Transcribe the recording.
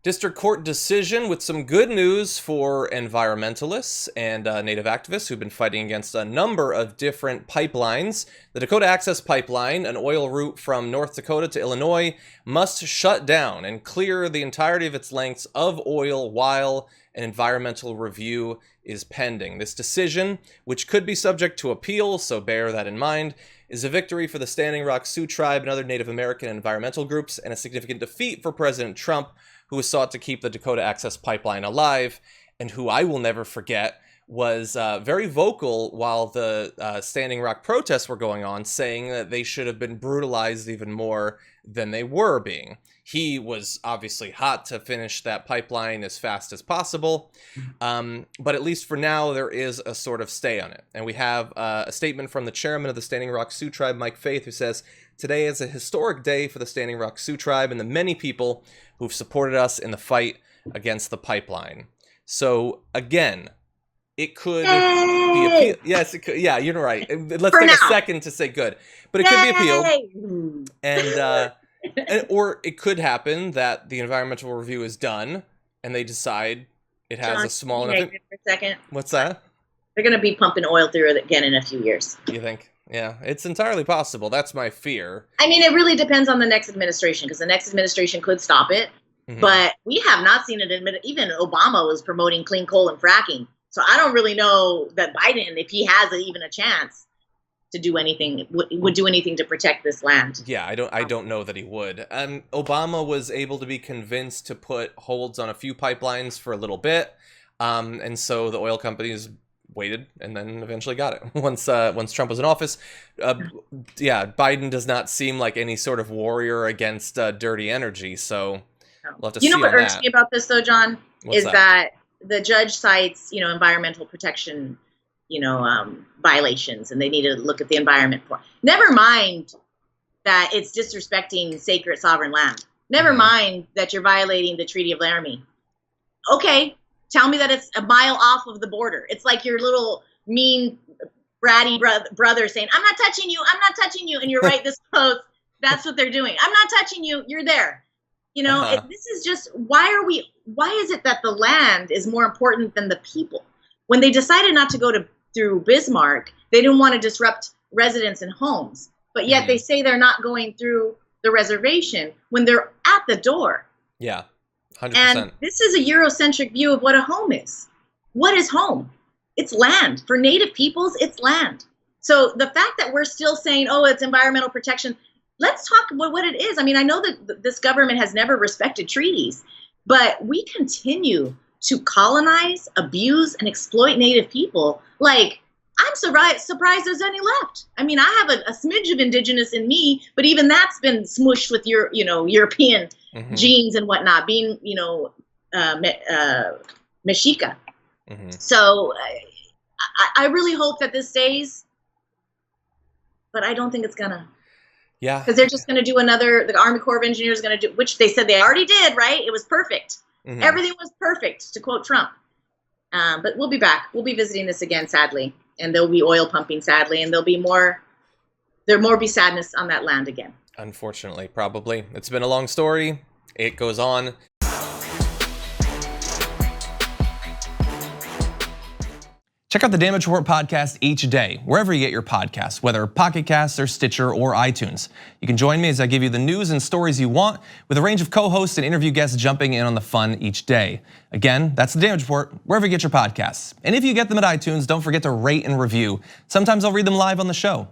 District Court decision with some good news for environmentalists and native activists who've been fighting against a number of different pipelines. The Dakota Access Pipeline, an oil route from North Dakota to Illinois, must shut down and clear the entirety of its lengths of oil while an environmental review is pending. This decision, which could be subject to appeal, so bear that in mind, is a victory for the Standing Rock Sioux Tribe and other Native American environmental groups, and a significant defeat for President Trump, who has sought to keep the Dakota Access Pipeline alive, and who I will never forget was very vocal while the Standing Rock protests were going on, saying that they should have been brutalized even more than they were being. He was obviously hot to finish that pipeline as fast as possible, but at least for now, there is a sort of stay on it. And we have a statement from the chairman of the Standing Rock Sioux Tribe, Mike Faith, who says, "Today is a historic day for the Standing Rock Sioux Tribe and the many people who've supported us in the fight against the pipeline." So again, it could be appealed. Yes, it could. Yeah, you're right. Let's take a second to say good, but it could be appealed, and or it could happen that the environmental review is done and they decide it has a small enough. For a second. What's that? They're going to be pumping oil through it again in a few years. You think? Yeah, it's entirely possible. That's my fear. I mean, it really depends on the next administration, because the next administration could stop it. Mm-hmm. But we have not seen it admitted. Even Obama was promoting clean coal and fracking. So I don't really know that Biden, if he has even a chance to do anything, would do anything to protect this land. Yeah, I don't know that he would. Obama was able to be convinced to put holds on a few pipelines for a little bit. And so the oil companies waited and then eventually got it once Trump was in office. Yeah, Biden does not seem like any sort of warrior against dirty energy. So we'll have to see. You know what irks me about this though, John, is that the judge cites, environmental protection, violations, and they need to look at the environment for. Never mind that it's disrespecting sacred sovereign land. Never mind that you're violating the Treaty of Laramie. Okay. Tell me that it's a mile off of the border. It's like your little mean, bratty brother saying, "I'm not touching you, I'm not touching you," and you're right this close. That's what they're doing. "I'm not touching you, you're there." This is just, why is it that the land is more important than the people? When they decided not to go through Bismarck, they didn't want to disrupt residents and homes, but yet they say they're not going through the reservation when they're at the door. Yeah. 100%. And this is a Eurocentric view of what a home is. What is home? It's land. For Native peoples, it's land. So the fact that we're still saying, oh, it's environmental protection, let's talk about what it is. I mean, I know that this government has never respected treaties, but we continue to colonize, abuse, and exploit Native people. Like, I'm surprised there's any left. I mean, I have a smidge of indigenous in me, but even that's been smushed with your, European genes and whatnot, being, Mexica. So I really hope that this stays, but I don't think it's gonna. Yeah. Because they're just gonna do the Army Corps of Engineers is gonna do, which they said they already did, right? It was perfect. Mm-hmm. Everything was perfect, to quote Trump. But we'll be back. We'll be visiting this again, sadly. And there'll be oil pumping, sadly, and there'll be sadness on that land again. Unfortunately, probably. It's been a long story. It goes on. Check out the Damage Report podcast each day, wherever you get your podcasts, whether Pocket Casts or Stitcher or iTunes. You can join me as I give you the news and stories you want, with a range of co-hosts and interview guests jumping in on the fun each day. Again, that's the Damage Report, wherever you get your podcasts. And if you get them at iTunes, don't forget to rate and review. Sometimes I'll read them live on the show.